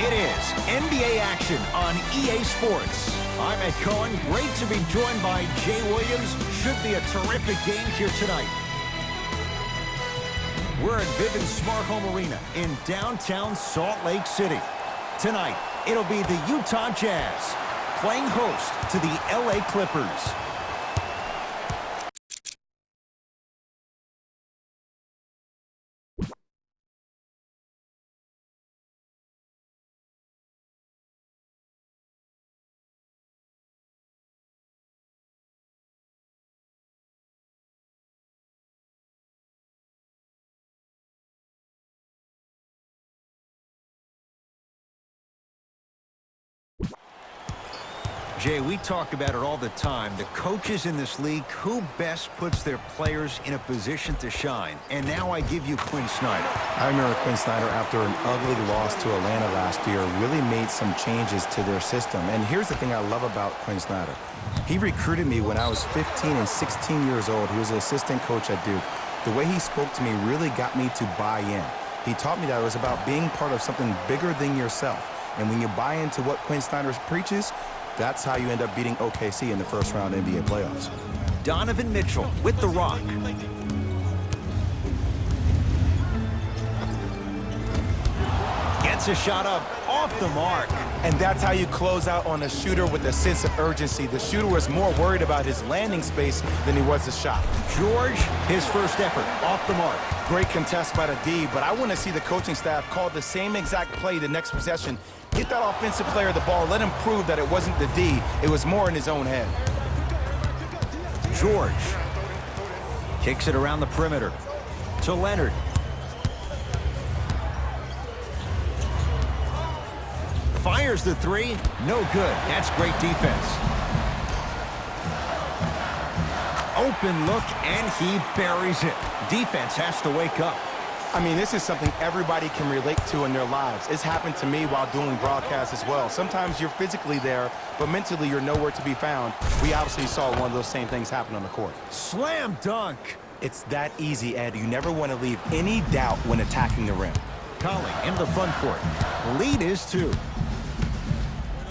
It is NBA action on EA Sports. I'm Ed Cohen. Great to be joined by Jay Williams. Should be a terrific game here tonight. We're at Vivint Smart Home Arena in downtown Salt Lake City. Tonight, it'll be the Utah Jazz playing host to the LA Clippers. Jay, we talk about it all the time. The coaches in this league, who best puts their players in a position to shine? And now I give you Quinn Snyder. I remember Quinn Snyder, after an ugly loss to Atlanta last year, really made some changes to their system. And here's the thing I love about Quinn Snyder. He recruited me when I was 15 and 16 years old. He was an assistant coach at Duke. The way he spoke to me really got me to buy in. He taught me that it was about being part of something bigger than yourself. And when you buy into what Quinn Snyder preaches, that's how you end up beating OKC in the first round NBA playoffs. Donovan Mitchell with the rock. Gets a shot up off the mark. And that's how you close out on a shooter with a sense of urgency. The shooter was more worried about his landing space than he was the shot. George, his first effort, off the mark. Great contest by the D, but I want to see the coaching staff call the same exact play the next possession. Get that offensive player the ball. Let him prove that it wasn't the D. It was more in his own head. George kicks it around the perimeter to Leonard. Fires the three. No good. That's great defense. Open look, and he buries it. Defense has to wake up. I mean, this is something everybody can relate to in their lives. It's happened to me while doing broadcasts as well. Sometimes you're physically there, but mentally you're nowhere to be found. We obviously saw one of those same things happen on the court. Slam dunk. It's that easy, Ed. You never want to leave any doubt when attacking the rim. Conley in the front court. Lead is 2.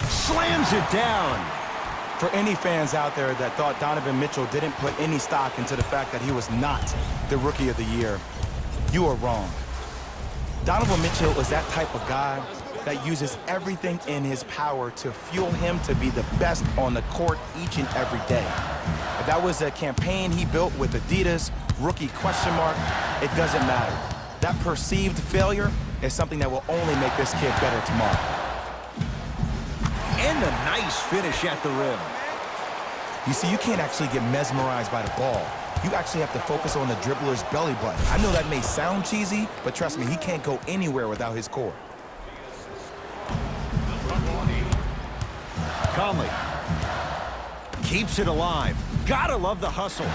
Slams it down. For any fans out there that thought Donovan Mitchell didn't put any stock into the fact that he was not the Rookie of the Year, you are wrong. Donovan Mitchell is that type of guy that uses everything in his power to fuel him to be the best on the court each and every day. If that was a campaign he built with Adidas, rookie question mark, it doesn't matter. That perceived failure is something that will only make this kid better tomorrow. And a nice finish at the rim. You see, you can't actually get mesmerized by the ball. You actually have to focus on the dribbler's belly button. I know that may sound cheesy, but trust me, he can't go anywhere without his core. Conley keeps it alive. Gotta love the hustle.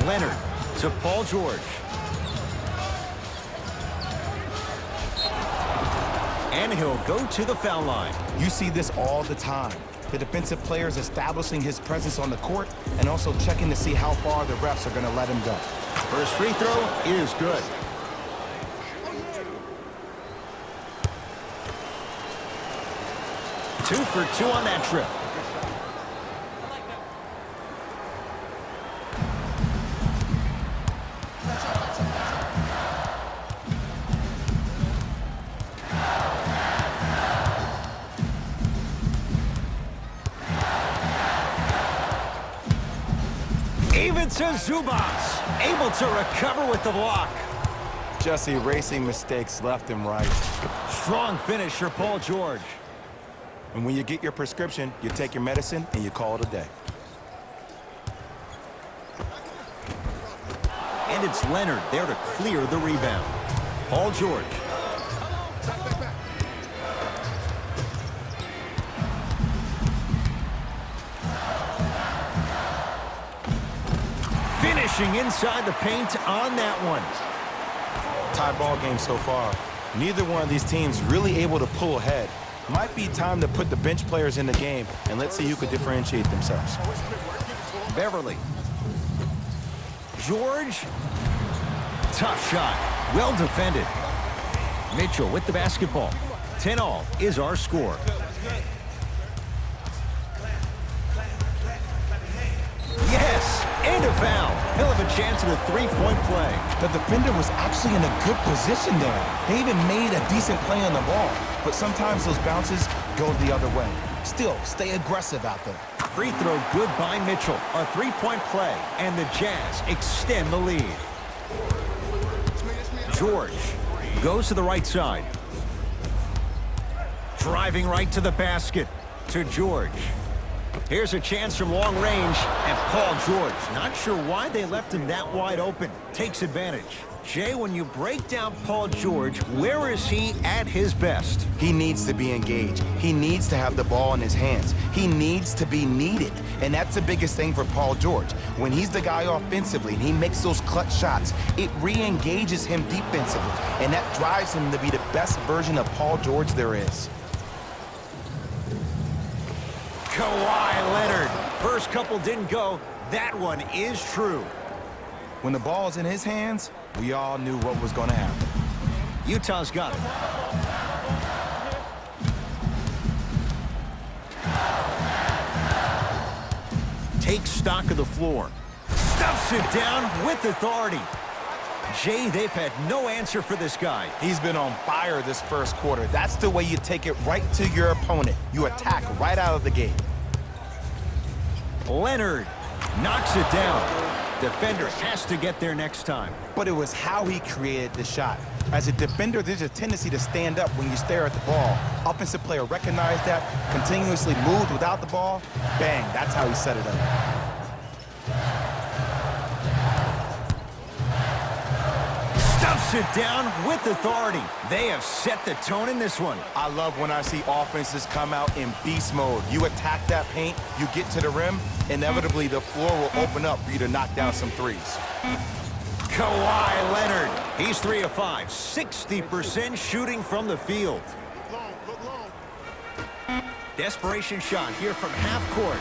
Leonard to Paul George. And he'll go to the foul line. You see this all the time. The defensive players establishing his presence on the court and also checking to see how far the refs are going to let him go. First free throw is good. Two for 2 on that trip. Even to Zubas, able to recover with the block. Just erasing mistakes left and right. Strong finish for Paul George. And when you get your prescription, you take your medicine and you call it a day. And it's Leonard there to clear the rebound. Paul George. Finishing inside the paint on that one. Tie ball game so far. Neither one of these teams really able to pull ahead. Might be time to put the bench players in the game, and let's see who could differentiate themselves. Beverly. George. Tough shot. Well defended. Mitchell with the basketball. 10-all is our score. Yes! And a foul. He'll have a chance at a three-point play. The defender was actually in a good position there. They even made a decent play on the ball. But sometimes those bounces go the other way. Still, stay aggressive out there. Free throw good by Mitchell. A three-point play, and the Jazz extend the lead. George goes to the right side. Driving right to the basket. To George. Here's a chance from long range, and Paul George, not sure why they left him that wide open, takes advantage. Jay, when you break down Paul George, where is he at his best? He needs to be engaged. He needs to have the ball in his hands. He needs to be needed. And that's the biggest thing for Paul George. When he's the guy offensively and he makes those clutch shots, it re-engages him defensively. And that drives him to be the best version of Paul George there is. Kawhi Leonard. First couple didn't go. That one is true. When the ball's in his hands, we all knew what was going to happen. Utah's got it. Takes stock of the floor. Stuffs it down with authority. Jay, they've had no answer for this guy. He's been on fire this first quarter. That's the way you take it right to your opponent. You attack right out of the gate. Leonard knocks it down. Defender has to get there next time. But it was how he created the shot. As a defender, there's a tendency to stand up when you stare at the ball. Offensive player recognized that, continuously moved without the ball. Bang, that's how he set it up. Stuffs it down with authority. They have set the tone in this one. I love when I see offenses come out in beast mode. You attack that paint, you get to the rim, inevitably the floor will open up for you to knock down some threes. Kawhi Leonard. He's 3 of 5. 60% shooting from the field. Desperation shot here from half court.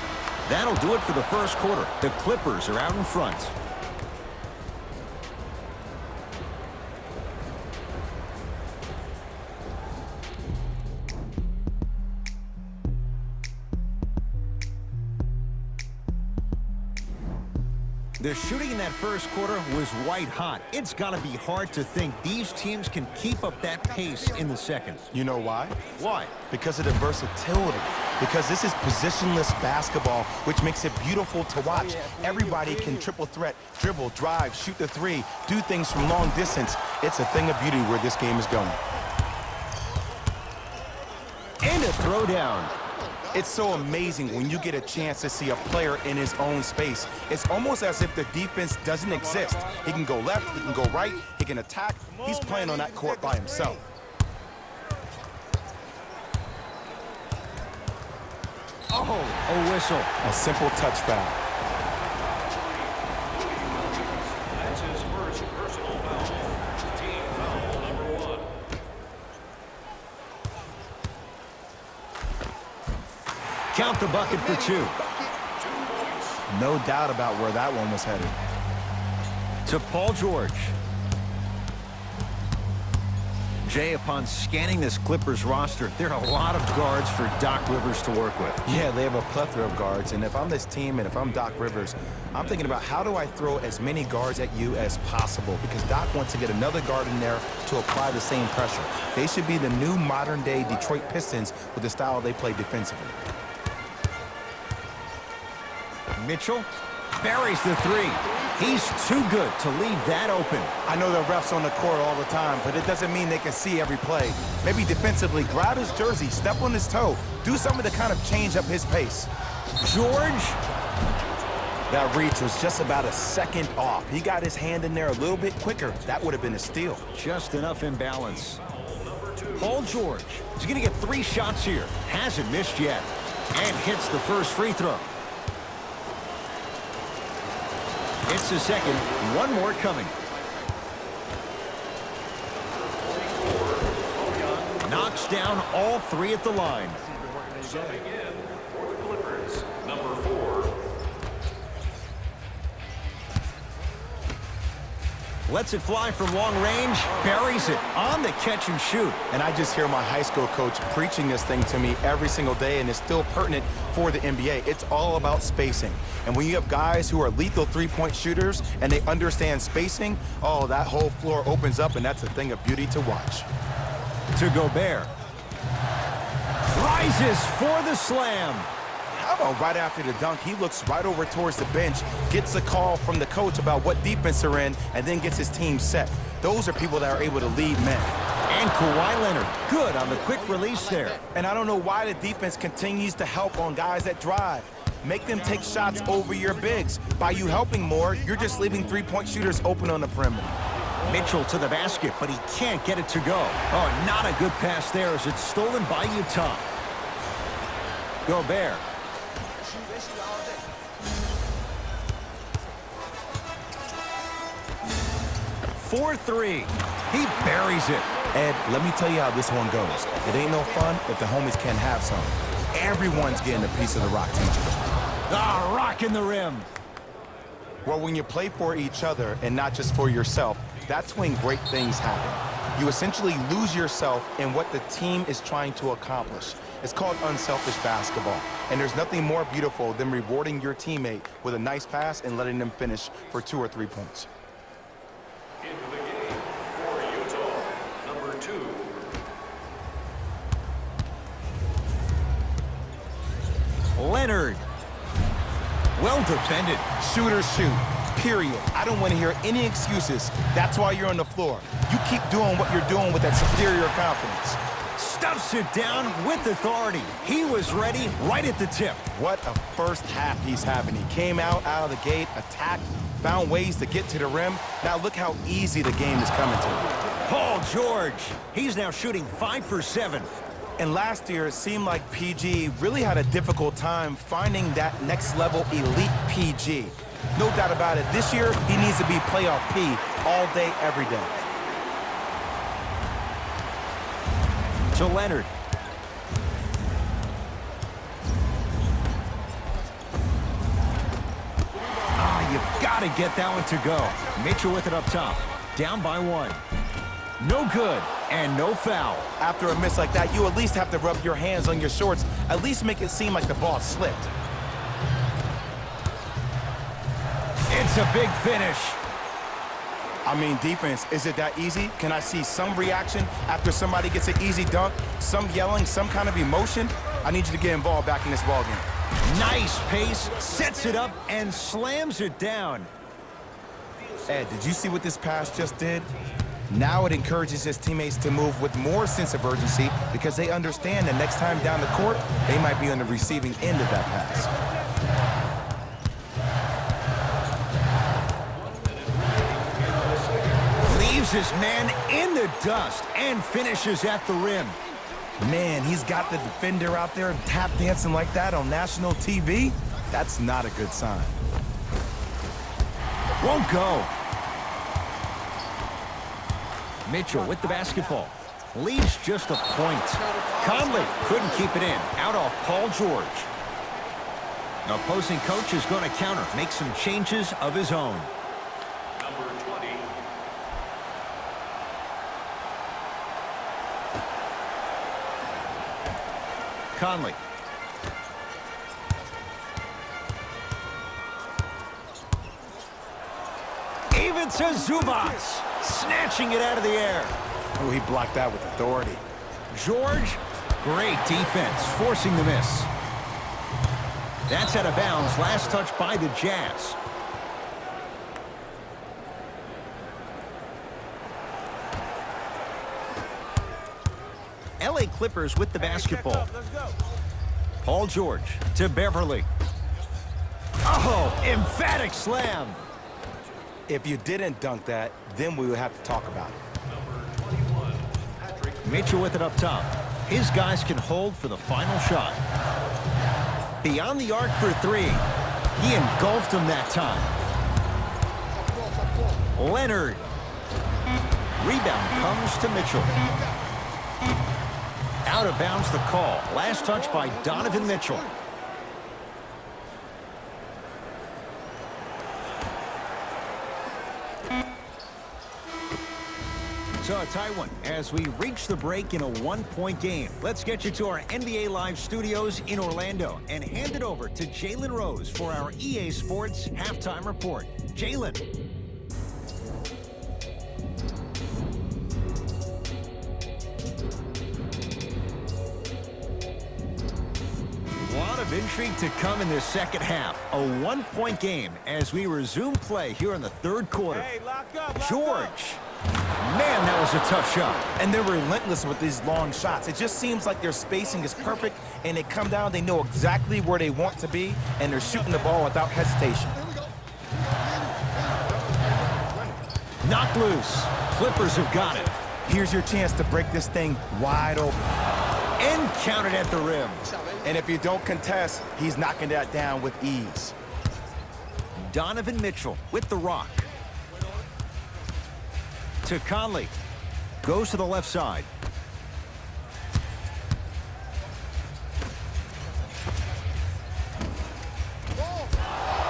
That'll do it for the first quarter. The Clippers are out in front. The shooting in that first quarter was white hot. It's got to be hard to think these teams can keep up that pace in the second. You know why? Why? Because of the versatility. Because this is positionless basketball, which makes it beautiful to watch. Everybody can triple threat, dribble, drive, shoot the three, do things from long distance. It's a thing of beauty where this game is going. And a throwdown. It's so amazing when you get a chance to see a player in his own space. It's almost as if the defense doesn't exist. He can go left, he can go right, he can attack. He's playing on that court by himself. Oh, a whistle. A simple touch foul. That's his first personal foul. Team foul number 1. Count the bucket for 2. No doubt about where that one was headed. To Paul George. Jay, upon scanning this Clippers roster, there are a lot of guards for Doc Rivers to work with. Yeah, they have a plethora of guards, and if I'm this team and if I'm Doc Rivers, I'm thinking about how do I throw as many guards at you as possible, because Doc wants to get another guard in there to apply the same pressure. They should be the new modern-day Detroit Pistons with the style they play defensively. Mitchell buries the 3. He's too good to leave that open. I know the refs on the court all the time, but it doesn't mean they can see every play. Maybe defensively, grab his jersey, step on his toe, do something to kind of change up his pace. George. That reach was just about a second off. He got his hand in there a little bit quicker. That would have been a steal. Just enough imbalance. Paul George is going to get 3 shots here. Hasn't missed yet. And hits the first free throw. It's the second. One more coming. Knocks down all 3 at the line. Subbing in for the Clippers, number 4. Lets it fly from long range, buries it on the catch and shoot. And I just hear my high school coach preaching this thing to me every single day, and it's still pertinent for the NBA. It's all about spacing. And when you have guys who are lethal three-point shooters and they understand spacing, oh, that whole floor opens up, and that's a thing of beauty to watch. To Gobert. Rises for the slam. How about right after the dunk, he looks right over towards the bench, gets a call from the coach about what defense they're in, and then gets his team set. Those are people that are able to lead men. And Kawhi Leonard, good on the quick release there. And I don't know why the defense continues to help on guys that drive. Make them take shots over your bigs. By you helping more, you're just leaving three-point shooters open on the perimeter. Mitchell to the basket, but he can't get it to go. Oh, not a good pass there as it's stolen by Utah. Gobert. For three. He buries it. Ed, let me tell you how this one goes. It ain't no fun if the homies can't have some. Everyone's getting a piece of the rock, teacher. Ah, rocking the rim. Well, when you play for each other and not just for yourself, that's when great things happen. You essentially lose yourself in what the team is trying to accomplish. It's called unselfish basketball. And there's nothing more beautiful than rewarding your teammate with a nice pass and letting them finish for 2 or 3 points. Into the game for Utah, number 2. Leonard. Well defended. Shooters shoot, period. I don't want to hear any excuses. That's why you're on the floor. You keep doing what you're doing with that superior confidence. Stuffs it down with authority. He was ready right at the tip. What a first half he's having. He came out of the gate, attacked, found ways to get to the rim. Now look how easy the game is coming to him. Paul George. He's now shooting 5 for 7. And last year, it seemed like PG really had a difficult time finding that next level elite PG. No doubt about it, this year, he needs to be playoff P all day, every day. To Leonard. Ah, you've got to get that one to go. Mitchell with it up top. Down by 1. No good, and no foul. After a miss like that, you at least have to rub your hands on your shorts, at least make it seem like the ball slipped. It's a big finish. I mean, defense, is it that easy? Can I see some reaction after somebody gets an easy dunk? Some yelling, some kind of emotion? I need you to get involved back in this ballgame. Nice pace, sets it up, and slams it down. Ed, did you see what this pass just did? Now it encourages his teammates to move with more sense of urgency because they understand that next time down the court, they might be on the receiving end of that pass. Leaves his man in the dust and finishes at the rim. Man, he's got the defender out there tap dancing like that on national TV. That's not a good sign. Won't go. Mitchell with the basketball. Leads just a point. Conley couldn't keep it in. Out off Paul George. The opposing coach is going to counter. Make some changes of his own. Number 20. Conley. Even to Zubats. Snatching it out of the air. Oh, he blocked that with authority. George, great defense, forcing the miss. That's out of bounds. Last touch by the Jazz. LA Clippers with the basketball. Paul George to Beverly. Oh, emphatic slam. If you didn't dunk that, then we would have to talk about it. Number 21, Patrick. Mitchell with it up top. His guys can hold for the final shot. Beyond the arc for 3. He engulfed him that time. Leonard. Rebound comes to Mitchell. Out of bounds the call. Last touch by Donovan Mitchell. a tight one as we reach the break in a one-point game. Let's get you to our NBA Live studios in Orlando and hand it over to Jalen Rose for our EA Sports Halftime Report. Jalen. A lot of intrigue to come in this second half. A one-point game as we resume play here in the third quarter. Hey, lock up, George. Man, that was a tough shot. And they're relentless with these long shots. It just seems like their spacing is perfect, and they come down, they know exactly where they want to be, and they're shooting the ball without hesitation. Knocked loose. Clippers have got it. Here's your chance to break this thing wide open. And counted at the rim. And if you don't contest, he's knocking that down with ease. Donovan Mitchell with the rock. To Conley. Goes to the left side.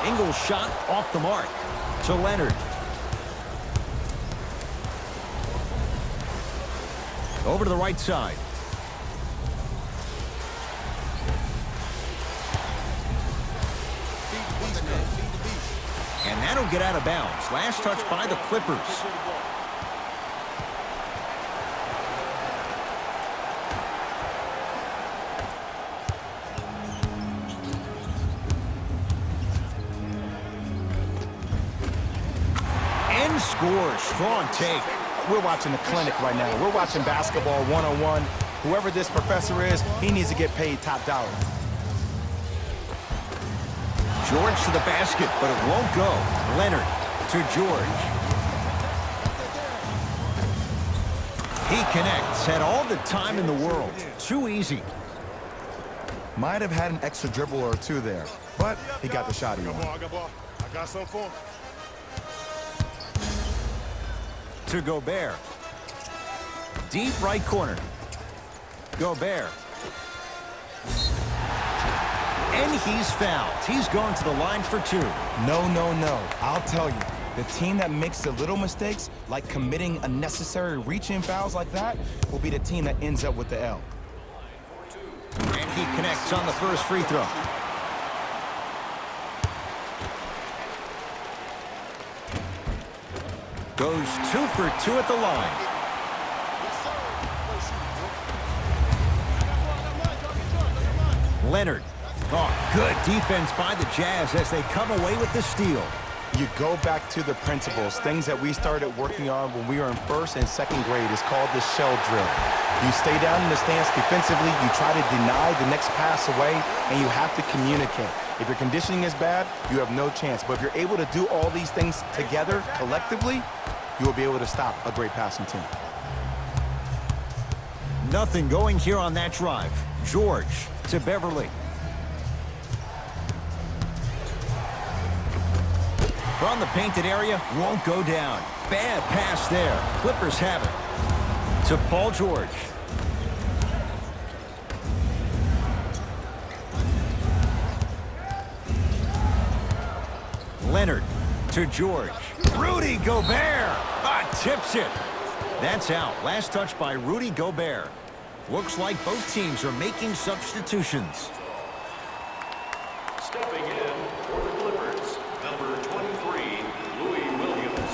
Ingles shot off the mark. To Leonard. Over to the right side. And that'll get out of bounds. Last touch by the Clippers. And scores. Strong take. We're watching a clinic right now. We're watching basketball one-on-one. Whoever this professor is, he needs to get paid top dollar. George to the basket, but it won't go. Leonard to George. He connects. Had all the time in the world. Too easy. Might have had an extra dribble or two there, but he got the shot he wanted. I got something for him. To Gobert. Deep right corner. Gobert. And he's fouled. He's going to the line for two. No, no, no. I'll tell you, the team that makes the little mistakes, like committing unnecessary reach-in fouls like that, will be the team that ends up with the L. And he connects on the first free throw. Goes 2 for 2 at the line. Leonard. Oh, good defense by the Jazz as they come away with the steal. You go back to the principles, things that we started working on when we were in first and second grade. It's called the shell drill. You stay down in the stance defensively, you try to deny the next pass away, and you have to communicate. If your conditioning is bad, you have no chance. But if you're able to do all these things together, collectively, you will be able to stop a great passing team. Nothing going here on that drive. George to Beverly. From the painted area, won't go down. Bad pass there. Clippers have it. To Paul George. Leonard to George. Rudy Gobert. Tips it. That's out. Last touch by Rudy Gobert. Looks like both teams are making substitutions. Stepping in for the Clippers, number 23, Louis Williams.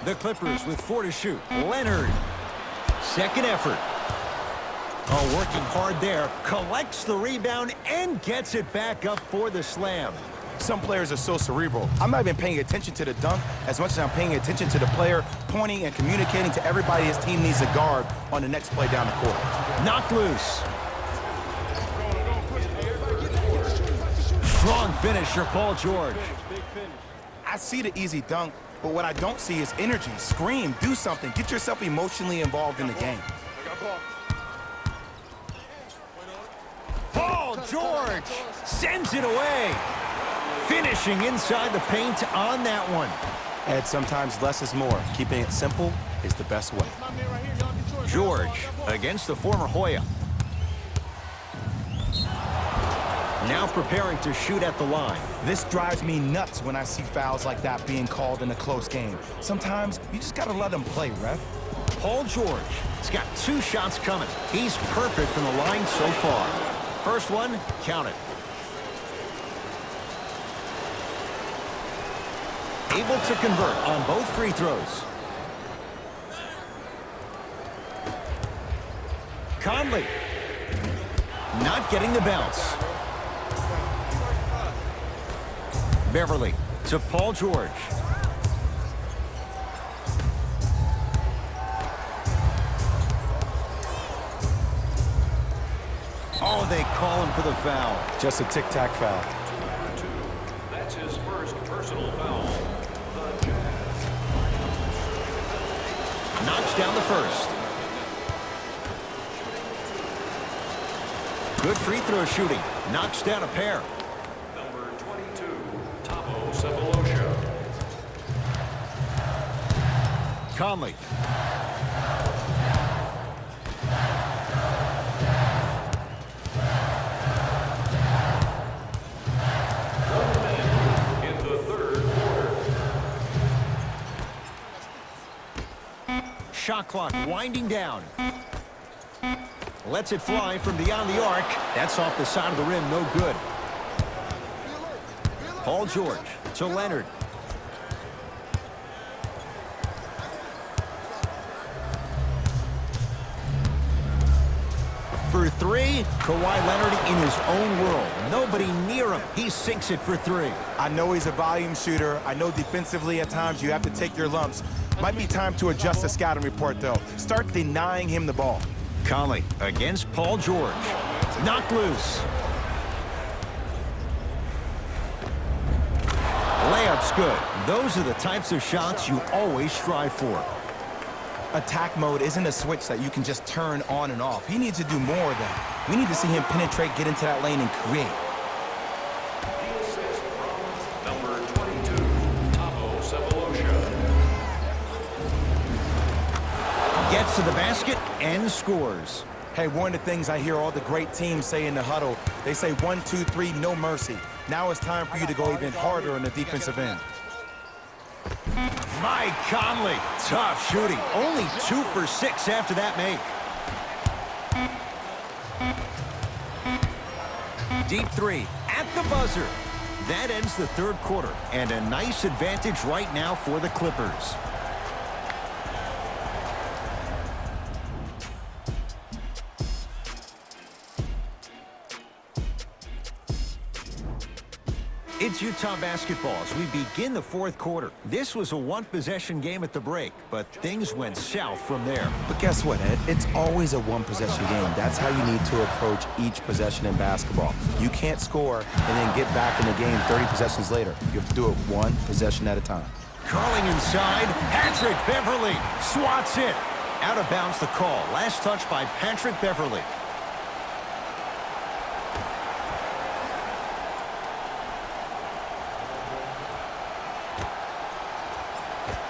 The Clippers with 4 to shoot. Leonard. Second effort. Oh, working hard there. Collects the rebound and gets it back up for the slam. Some players are so cerebral. I'm not even paying attention to the dunk as much as I'm paying attention to the player pointing and communicating to everybody his team needs a guard on the next play down the court. Knocked loose. Strong finish for Paul George. I see the easy dunk, but what I don't see is energy. Scream, do something. Get yourself emotionally involved in the game. Paul George sends it away. Finishing inside the paint on that one. And sometimes less is more. Keeping it simple is the best way. George against the former Hoya. Now preparing to shoot at the line. This drives me nuts when I see fouls like that being called in a close game. Sometimes you just gotta let them play, ref. Paul George has got 2 shots coming. He's perfect from the line so far. First one, count it. Able to convert on both free throws. Conley. Not getting the bounce. Beverly to Paul George. Oh, they call him for the foul. Just a tic-tac foul. That's his first personal foul. The Jazz. Knocks down the first. Good free throw shooting. Knocks down a pair. Number 22, Tabo Cephalosha. Conley. In the third quarter. Shot clock winding down. Lets it fly from beyond the arc. That's off the side of the rim, no good. Paul George to Leonard. For 3, Kawhi Leonard in his own world. Nobody near him. He sinks it for 3. I know he's a volume shooter. I know defensively at times you have to take your lumps. Might be time to adjust the scouting report, though. Start denying him the ball. Conley against Paul George. Knocked loose. Layup's good. Those are the types of shots you always strive for. Attack mode isn't a switch that you can just turn on and off. He needs to do more of that. We need to see him penetrate, get into that lane, and create. The assist from number 22, Tabo Cephalosha. Gets to the basket and scores. Hey, one of the things I hear all the great teams say in the huddle, they say 1, 2, 3, no mercy. Now it's time for you to go even harder on the defensive end. Mike Conley, tough shooting. Only 2 for 6 after that make. Deep 3 at the buzzer. That ends the third quarter, and a nice advantage right now for the Clippers. It's Utah basketball as we begin the fourth quarter. This was a one-possession game at the break, but things went south from there. But guess what, Ed? It's always a one-possession game. That's how you need to approach each possession in basketball. You can't score and then get back in the game 30 possessions later. You have to do it one possession at a time. Curling inside, Patrick Beverly swats it. Out of bounds the call. Last touch by Patrick Beverly.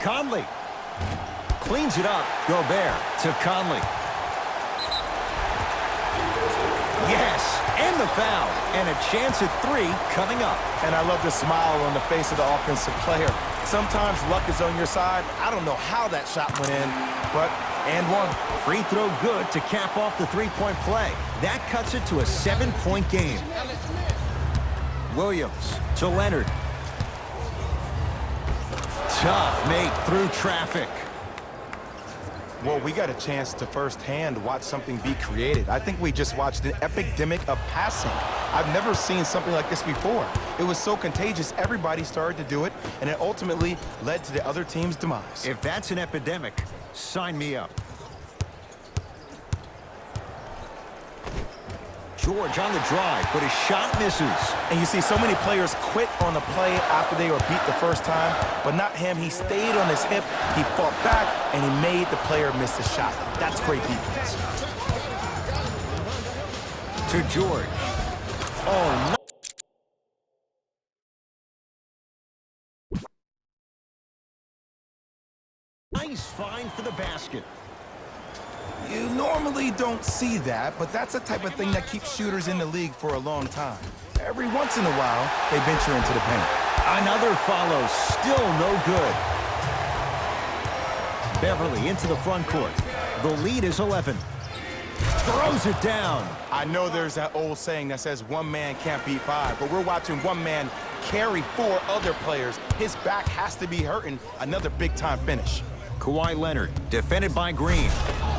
Conley cleans it up. Gobert to Conley. Yes, and the foul. And a chance at 3 coming up. And I love the smile on the face of the offensive player. Sometimes luck is on your side. I don't know how that shot went in, but and one. Free throw good to cap off the three-point play. That cuts it to a 7-point game. Williams to Leonard. Tough make through traffic. Well, we got a chance to firsthand watch something be created. I think we just watched an epidemic of passing. I've never seen something like this before. It was so contagious, everybody started to do it, and it ultimately led to the other team's demise. If that's an epidemic, sign me up. George on the drive, but his shot misses. And you see so many players quit on the play after they were beat the first time, but not him. He stayed on his hip, he fought back, and he made the player miss the shot. That's great defense. To George. Oh, no. Nice find for the basket. You normally don't see that, but that's the type of thing that keeps shooters in the league for a long time. Every once in a while, they venture into the paint. Another follow, still no good. Beverly into the front court. The lead is 11. Throws it down. I know there's that old saying that says one man can't beat five, but we're watching one man carry four other players. His back has to be hurting. Another big-time finish. Kawhi Leonard, defended by Green.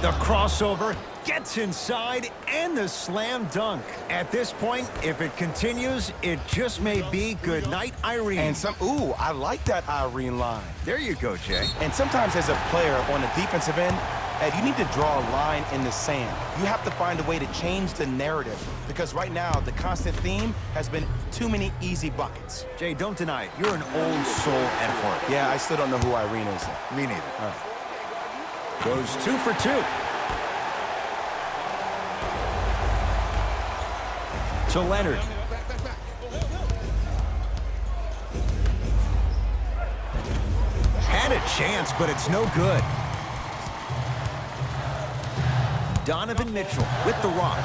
The crossover, gets inside, and the slam dunk. At this point, if it continues, it just may be good night, Irene. And ooh, I like that Irene line. There you go, Jay. And sometimes as a player on the defensive end, Ed, you need to draw a line in the sand. You have to find a way to change the narrative because right now the constant theme has been too many easy buckets. Jay, don't deny it. You're an old soul at heart. Yeah, I still don't know who Irene is. Me neither. All right. Goes 2 for 2. To Leonard. Had a chance, but it's no good. Donovan Mitchell with the rock.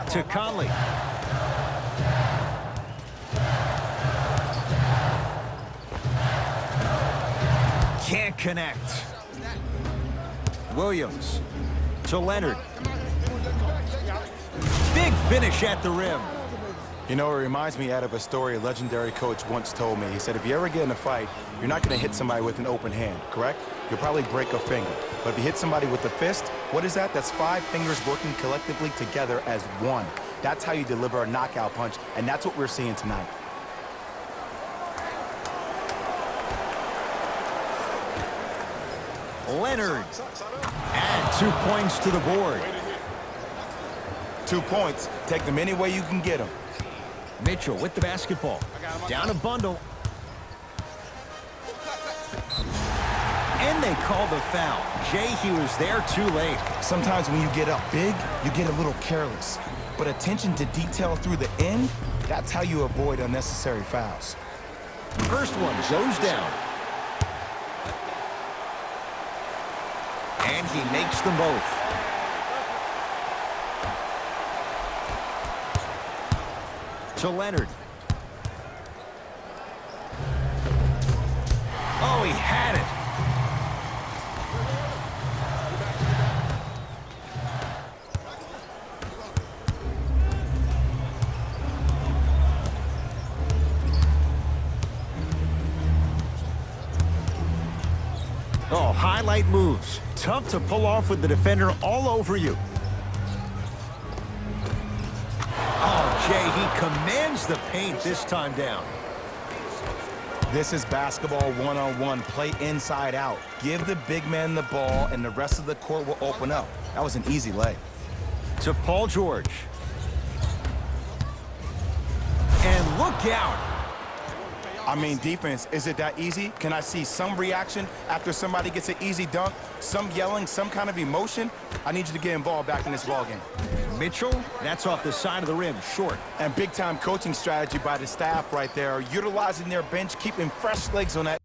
To Conley. Can't connect. Williams. To Leonard. Big finish at the rim. You know, it reminds me out of a story a legendary coach once told me. He said, if you ever get in a fight, you're not going to hit somebody with an open hand, correct? You'll probably break a finger. But if you hit somebody with a fist, what is that? That's 5 fingers working collectively together as one. That's how you deliver a knockout punch, and that's what we're seeing tonight. Leonard. Add 2 points to the board. 2 points. Take them any way you can get them. Mitchell with the basketball. Down a bundle. And they call the foul. Jay, he was there too late. Sometimes when you get up big, you get a little careless. But attention to detail through the end, that's how you avoid unnecessary fouls. First one goes down. And he makes them both. To Leonard. Oh, he had it. Oh, highlight moves. Tough to pull off with the defender all over you. Oh, Jay, he commands the paint this time down. This is basketball one-on-one. Play inside out. Give the big man the ball, and the rest of the court will open up. That was an easy lay. To Paul George. And look out. I mean, defense, is it that easy? Can I see some reaction after somebody gets an easy dunk? Some yelling, some kind of emotion? I need you to get involved back in this ballgame. Mitchell, that's off the side of the rim, short. And big-time coaching strategy by the staff right there, utilizing their bench, keeping fresh legs on that.